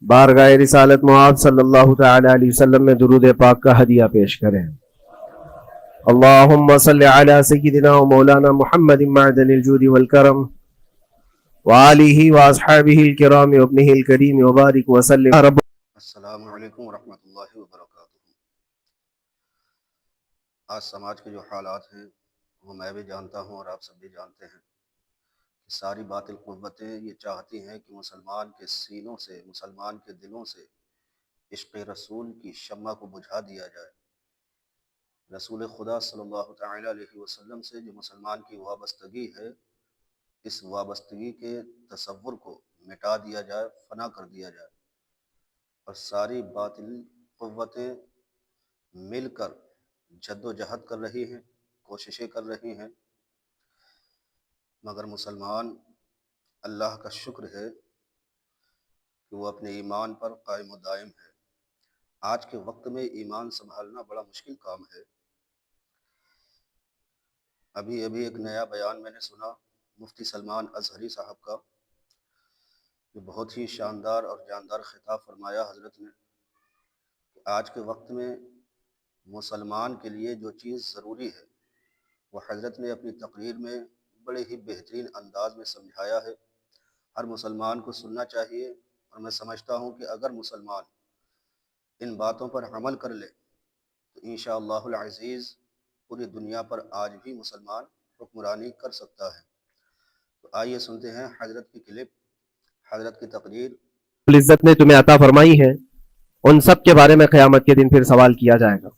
بارگاہ رسالت معاذ صلی اللہ تعالی علیہ وسلم میں درود پاک کا ہدیہ پیش کریں۔ اللہم صلی علی سیدنا و مولانا محمد معدن الجود والکرم وآلہ واصحابہ الکرام وابنہ الکریم وبارک وسلم۔ السلام علیکم ورحمۃ اللہ وبرکاتہ۔ آج سماج کے جو حالات ہیں وہ میں بھی جانتا ہوں اور آپ سب بھی جانتے ہیں کہ ساری باطل قوتیں یہ چاہتی ہیں کہ مسلمان کے سینوں سے، مسلمان کے دلوں سے عشق رسول کی شمع کو بجھا دیا جائے۔ رسول خدا صلی اللہ تعالی علیہ وسلم سے جو مسلمان کی وابستگی ہے، اس وابستگی کے تصور کو مٹا دیا جائے، فنا کر دیا جائے، اور ساری باطل قوتیں مل کر جد و جہد کر رہی ہیں، کوششیں کر رہی ہیں، مگر مسلمان اللہ کا شکر ہے کہ وہ اپنے ایمان پر قائم و دائم ہے۔ آج کے وقت میں ایمان سنبھالنا بڑا مشکل کام ہے۔ ابھی ایک نیا بیان میں نے سنا مفتی سلمان ازہری صاحب کا، جو بہت ہی شاندار اور جاندار خطاب فرمایا حضرت نے کہ آج کے وقت میں مسلمان کے لیے جو چیز ضروری ہے وہ حضرت نے اپنی تقریر میں بڑے ہی بہترین انداز میں سمجھایا ہے۔ ہر مسلمان کو سننا چاہیے، اور میں سمجھتا ہوں کہ اگر مسلمان ان باتوں پر عمل کر لے تو انشاءاللہ العزیز پوری دنیا پر آج بھی مسلمان حکمرانی کر سکتا ہے۔ تو آئیے سنتے ہیں حضرت کی کلپ، حضرت کی تقریر۔ عزت نے تمہیں عطا فرمائی ہے، ان سب کے بارے میں قیامت کے دن پھر سوال کیا جائے گا۔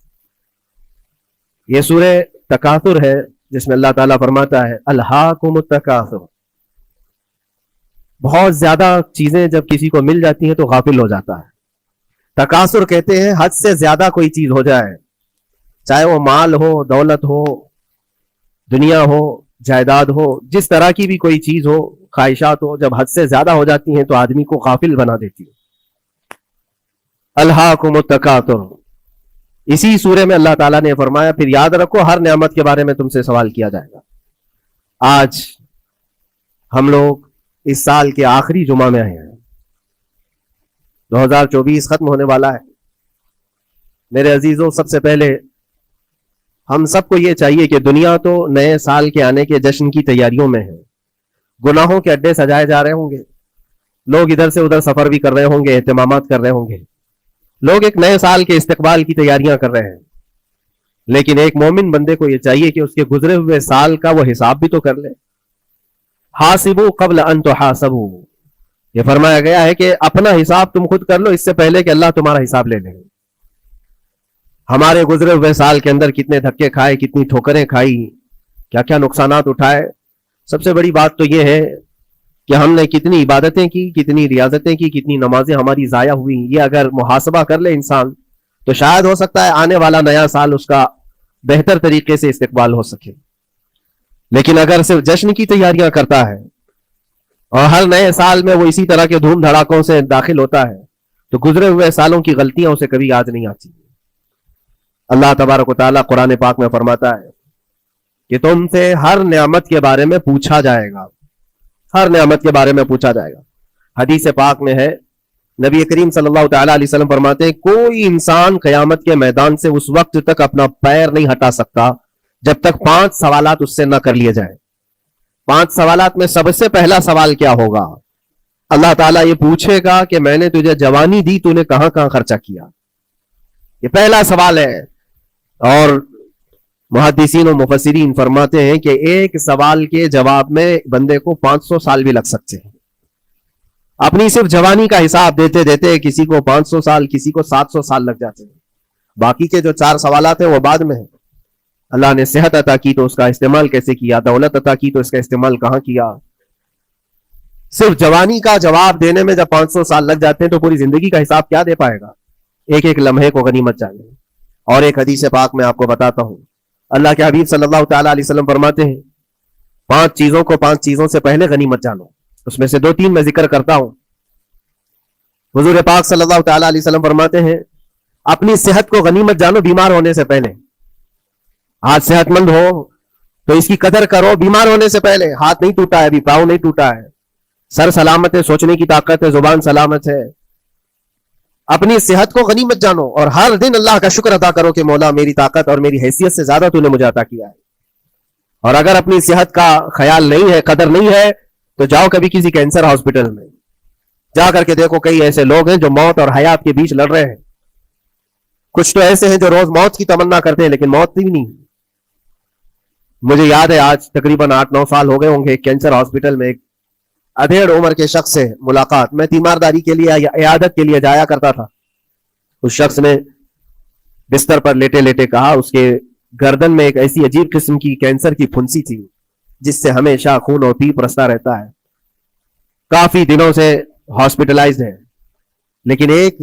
یہ سورہ تکاثر ہے جس میں اللہ تعالیٰ فرماتا ہے الہاکم التکاثر۔ بہت زیادہ چیزیں جب کسی کو مل جاتی ہیں تو غافل ہو جاتا ہے۔ تکاثر کہتے ہیں حد سے زیادہ کوئی چیز ہو جائے، چاہے وہ مال ہو، دولت ہو، دنیا ہو، جائیداد ہو، جس طرح کی بھی کوئی چیز ہو، خواہشات ہو، جب حد سے زیادہ ہو جاتی ہیں تو آدمی کو غافل بنا دیتی ہے۔ الہاکم التکاثر، اسی سورے میں اللہ تعالیٰ نے فرمایا پھر یاد رکھو ہر نعمت کے بارے میں تم سے سوال کیا جائے گا۔ آج ہم لوگ اس سال کے آخری جمعہ میں آئے ہیں، 2024 ختم ہونے والا ہے۔ میرے عزیزوں، سب سے پہلے ہم سب کو یہ چاہیے کہ دنیا تو نئے سال کے آنے کے جشن کی تیاریوں میں ہے۔ گناہوں کے اڈے سجائے جا رہے ہوں گے، لوگ ادھر سے ادھر سفر بھی کر رہے ہوں گے، اہتمامات کر رہے ہوں گے، لوگ ایک نئے سال کے استقبال کی تیاریاں کر رہے ہیں۔ لیکن ایک مومن بندے کو یہ چاہیے کہ اس کے گزرے ہوئے سال کا وہ حساب بھی تو کر لے۔ حاسبوا قبل ان تحاسبوا، یہ فرمایا گیا ہے کہ اپنا حساب تم خود کر لو اس سے پہلے کہ اللہ تمہارا حساب لے لے۔ ہمارے گزرے ہوئے سال کے اندر کتنے دھکے کھائے، کتنی ٹھوکریں کھائی، کیا کیا نقصانات اٹھائے۔ سب سے بڑی بات تو یہ ہے کہ ہم نے کتنی عبادتیں کی، کتنی ریاضتیں کی، کتنی نمازیں ہماری ضائع ہوئی۔ یہ اگر محاسبہ کر لے انسان تو شاید ہو سکتا ہے آنے والا نیا سال اس کا بہتر طریقے سے استقبال ہو سکے۔ لیکن اگر صرف جشن کی تیاریاں کرتا ہے اور ہر نئے سال میں وہ اسی طرح کے دھوم دھڑاکوں سے داخل ہوتا ہے تو گزرے ہوئے سالوں کی غلطیاں اسے کبھی یاد نہیں آتی۔ اللہ تبارک و تعالیٰ قرآن پاک میں فرماتا ہے کہ تم سے ہر نعمت کے بارے میں پوچھا جائے گا، ہر نعمت کے بارے میں پوچھا جائے گا۔ حدیث پاک میں ہے، نبی کریم صلی اللہ تعالی علیہ وسلم فرماتے ہیں کوئی انسان قیامت کے میدان سے اس وقت تک اپنا پیر نہیں ہٹا سکتا جب تک 5 سوالات اس سے نہ کر لیے جائیں۔ 5 سوالات میں سب سے پہلا سوال کیا ہوگا؟ اللہ تعالیٰ یہ پوچھے گا کہ میں نے تجھے جوانی دی، تو نے کہاں کہاں خرچہ کیا؟ یہ پہلا سوال ہے۔ اور محدثین و مفسرین فرماتے ہیں کہ ایک سوال کے جواب میں بندے کو 500 سال بھی لگ سکتے ہیں۔ اپنی صرف جوانی کا حساب دیتے دیتے کسی کو 500 سال، کسی کو 700 سال لگ جاتے ہیں۔ باقی کے جو 4 سوالات ہیں وہ بعد میں ہیں۔ اللہ نے صحت عطا کی تو اس کا استعمال کیسے کیا، دولت عطا کی تو اس کا استعمال کہاں کیا۔ صرف جوانی کا جواب دینے میں جب 500 سال لگ جاتے ہیں تو پوری زندگی کا حساب کیا دے پائے گا؟ ایک ایک لمحے کو غنیمت جانے۔ اور ایک حدیث پاک میں آپ کو بتاتا ہوں، اللہ کے حبیب صلی اللہ تعالی علیہ وسلم فرماتے ہیں 5 چیزوں سے پہلے غنیمت جانو۔ اس میں سے 2-3 میں ذکر کرتا ہوں۔ حضور پاک صلی اللہ تعالی علیہ وسلم فرماتے ہیں اپنی صحت کو غنیمت جانو بیمار ہونے سے پہلے۔ آج صحت مند ہو تو اس کی قدر کرو بیمار ہونے سے پہلے۔ ہاتھ نہیں ٹوٹا ہے ابھی، پاؤں نہیں ٹوٹا ہے، سر سلامت ہے، سوچنے کی طاقت ہے، زبان سلامت ہے، اپنی صحت کو غنیمت جانو اور ہر دن اللہ کا شکر ادا کرو کہ مولا میری طاقت اور میری حیثیت سے زیادہ تو نے مجھے عطا کیا ہے. اور اگر اپنی صحت کا خیال نہیں ہے, قدر نہیں ہے, تو جاؤ کبھی کسی کینسر ہاسپٹل میں جا کر کے دیکھو, کئی ایسے لوگ ہیں جو موت اور حیات کے بیچ لڑ رہے ہیں. کچھ تو ایسے ہیں جو روز موت کی تمنا کرتے ہیں لیکن موت بھی نہیں. مجھے یاد ہے آج تقریباً 8-9 سال ہو گئے ہوں گے, کینسر ہاسپٹل میں ایک ادھیڑ عمر کے شخص سے ملاقات. میں تیمارداری کے لیے یا عیادت کے لیے جایا کرتا تھا. اس شخص نے بستر پر لیٹے لیٹے کہا اس کے گردن میں ایک ایسی عجیب قسم کی کینسر کی پھنسی تھی جس سے ہمیشہ خون اور پیپ رستا رہتا ہے. کافی دنوں سے ہاسپٹلائزڈ ہے, لیکن ایک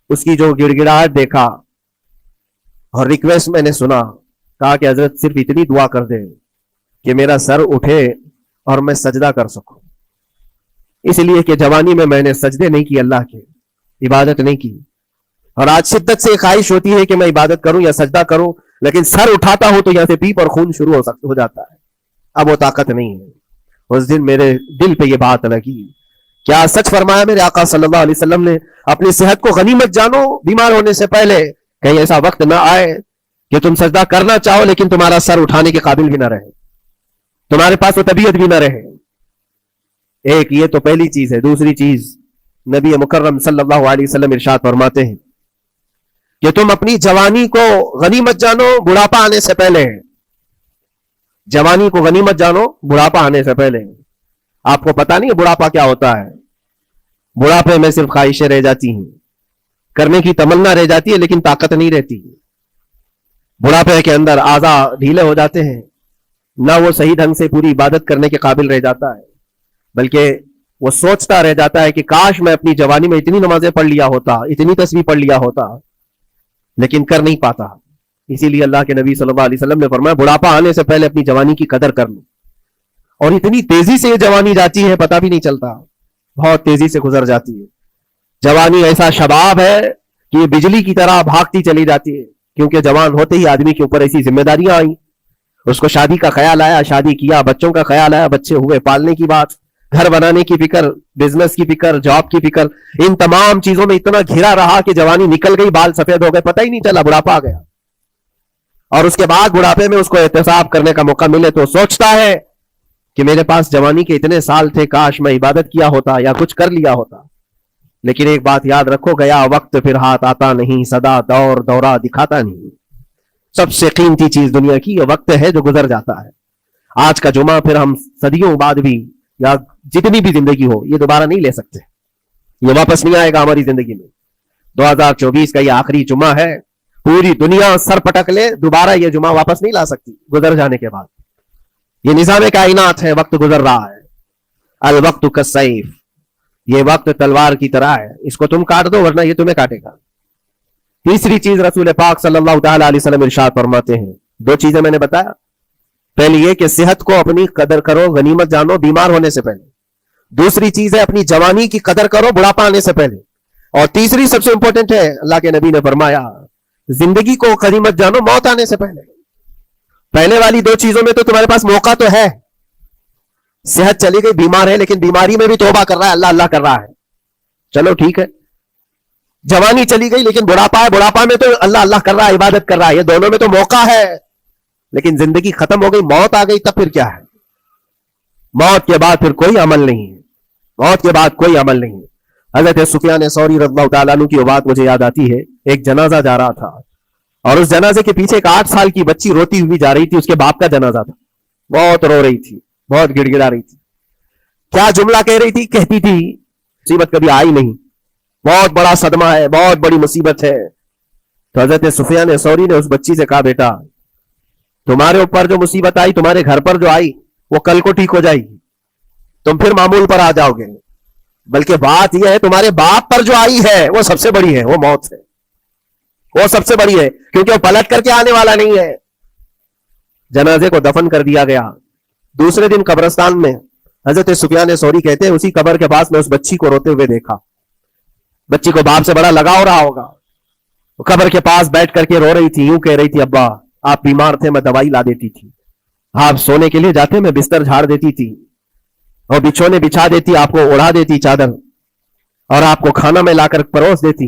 اس کی جو گڑگڑاہٹ دیکھا اور ریکویسٹ میں نے سنا, کہا کہ حضرت صرف اتنی دعا کر دے کہ میرا سر اٹھے اور میں سجدہ کر سکوں. اس لیے کہ جوانی میں نے سجدے نہیں کی, اللہ کے عبادت نہیں کی, اور آج شدت سے خواہش ہوتی ہے کہ میں عبادت کروں یا سجدہ کروں, لیکن سر اٹھاتا ہوں تو یہاں سے پیپ اور خون شروع ہو جاتا ہے. اب وہ طاقت نہیں ہے. اس دن میرے دل پہ یہ بات لگی, کیا سچ فرمایا میرے آقا صلی اللہ علیہ وسلم نے, اپنی صحت کو غنیمت جانو بیمار ہونے سے پہلے, کہیں ایسا وقت نہ آئے کہ تم سجدہ کرنا چاہو لیکن تمہارا سر اٹھانے کے قابل بھی نہ رہے, تمہارے پاس وہ طبیعت بھی نہ رہے. ایک یہ تو پہلی چیز ہے. دوسری چیز, نبی مکرم صلی اللہ علیہ وسلم ارشاد فرماتے ہیں کہ تم اپنی جوانی کو غنیمت جانو بڑھاپا آنے سے پہلے. جوانی کو غنیمت جانو بڑھاپا آنے سے پہلے. آپ کو پتا نہیں بڑھاپا کیا ہوتا ہے؟ بڑھاپے میں صرف خواہشیں رہ جاتی ہیں, کرنے کی تمنا رہ جاتی ہے لیکن طاقت نہیں رہتی. بڑھاپے کے اندر اعضاء ڈھیلے ہو جاتے ہیں, نہ وہ صحیح ڈھنگ سے پوری عبادت کرنے کے قابل رہ جاتا ہے, بلکہ وہ سوچتا رہ جاتا ہے کہ کاش میں اپنی جوانی میں اتنی نمازیں پڑھ لیا ہوتا, اتنی تسبیح پڑھ لیا ہوتا, لیکن کر نہیں پاتا. اسی لیے اللہ کے نبی صلی اللہ علیہ وسلم نے فرمایا بڑھاپا آنے سے پہلے اپنی جوانی کی قدر کر لو. اور اتنی تیزی سے یہ جوانی جاتی ہے پتہ بھی نہیں چلتا, بہت تیزی سے گزر جاتی ہے. جوانی ایسا شباب ہے کہ یہ بجلی کی طرح بھاگتی چلی جاتی ہے, کیونکہ جوان ہوتے ہی آدمی کے اوپر ایسی ذمہ داریاں آئیں. اس کو شادی کا خیال آیا, شادی کیا, بچوں کا خیال آیا, بچے ہوئے, پالنے کی بات, گھر بنانے کی فکر, بزنس کی فکر, جاب کی فکر, ان تمام چیزوں میں اتنا گھرا رہا کہ جوانی نکل گئی, بال سفید ہو گئے, پتہ ہی نہیں چلا, بڑھاپا آ گیا. اور اس کے بعد بڑھاپے میں اس کو احتساب کرنے کا موقع ملے تو سوچتا ہے کہ میرے پاس جوانی کے اتنے سال تھے, کاش میں عبادت کیا ہوتا یا کچھ کر لیا ہوتا. لیکن ایک بات یاد رکھو, گیا وقت پھر ہاتھ آتا نہیں, سدا دور دورہ دکھاتا نہیں. سب سے قیمتی چیز دنیا کی یہ وقت ہے جو گزر جاتا ہے. آج کا جمعہ پھر ہم صدیوں بعد بھی یا جتنی بھی زندگی ہو یہ دوبارہ نہیں لے سکتے, یہ واپس نہیں آئے گا ہماری زندگی میں. 2024 کا یہ آخری جمعہ ہے, پوری دنیا سر پٹک لے دوبارہ یہ جمعہ واپس نہیں لا سکتی گزر جانے کے بعد. یہ نظام کائنات ہے, وقت گزر رہا ہے. الوقت کالسیف, یہ وقت تلوار کی طرح ہے, اس کو تم کاٹ دو ورنہ یہ تمہیں کاٹے گا. تیسری چیز رسول پاک صلی اللہ تعالی علیہ وسلم ارشاد فرماتے ہیں, 2 چیزیں میں نے بتایا. پہلی یہ کہ صحت کو اپنی قدر کرو, غنیمت جانو بیمار ہونے سے پہلے. دوسری چیز ہے اپنی جوانی کی قدر کرو بڑھاپا آنے سے پہلے. اور تیسری سب سے امپورٹنٹ ہے, اللہ کے نبی نے فرمایا زندگی کو غنیمت جانو موت آنے سے پہلے. پہلے والی 2 چیزوں میں تو تمہارے پاس موقع تو ہے. صحت چلی گئی, بیمار ہے, لیکن بیماری میں بھی توبہ کر رہا ہے, اللہ اللہ کر رہا ہے, چلو ٹھیک ہے. جوانی چلی گئی لیکن بڑھاپا ہے, بڑھاپا میں تو اللہ اللہ کر رہا ہے, عبادت کر رہا ہے, یہ دونوں میں تو موقع ہے. لیکن زندگی ختم ہو گئی, موت آ گئی, تب پھر کیا ہے؟ موت کے بعد پھر کوئی عمل نہیں ہے, موت کے بعد کوئی عمل نہیں ہے. حضرت سفیان ثوری رضی اللہ تعالیٰ عنہ کی بات مجھے یاد آتی ہے. ایک جنازہ جا رہا تھا اور اس جنازے کے پیچھے ایک 8 سال کی بچی روتی ہوئی جا رہی تھی. اس کے باپ کا جنازہ تھا, بہت رو رہی تھی, بہت گڑ گڑا رہی تھی. کیا جملہ کہہ رہی تھی؟ کہتی تھی مصیبت کبھی آئی نہیں, بہت بڑا صدمہ ہے, بہت بڑی مصیبت ہے. تو حضرت سفیان ثوری نے اس بچی سے کہا, بیٹا تمہارے اوپر جو مصیبت آئی, تمہارے گھر پر جو آئی, وہ کل کو ٹھیک ہو جائے گی, تم پھر معمول پر آ جاؤ گے. بلکہ بات یہ ہے تمہارے باپ پر جو آئی ہے وہ سب سے بڑی ہے, وہ موت ہے, وہ سب سے بڑی ہے, کیونکہ وہ پلٹ کر کے آنے والا نہیں ہے. جنازے کو دفن کر دیا گیا. دوسرے دن قبرستان میں حضرت سفیان ثوری کہتے ہیں اسی قبر کے پاس میں اس بچی کو روتے ہوئے دیکھا. بچی کو باپ سے بڑا لگاؤ رہا ہوگا, قبر کے پاس بیٹھ کر کے رو رہی تھی, یوں کہہ رہی تھی, ابا آپ بیمار تھے, میں دوائی لا دیتی تھی, آپ سونے کے لیے جاتے میں بستر جھاڑ دیتی تھی اور بچھونے بچھا دیتی, آپ کو اڑا دیتی چادر, اور آپ کو کھانا میں لا کر پروس دیتی.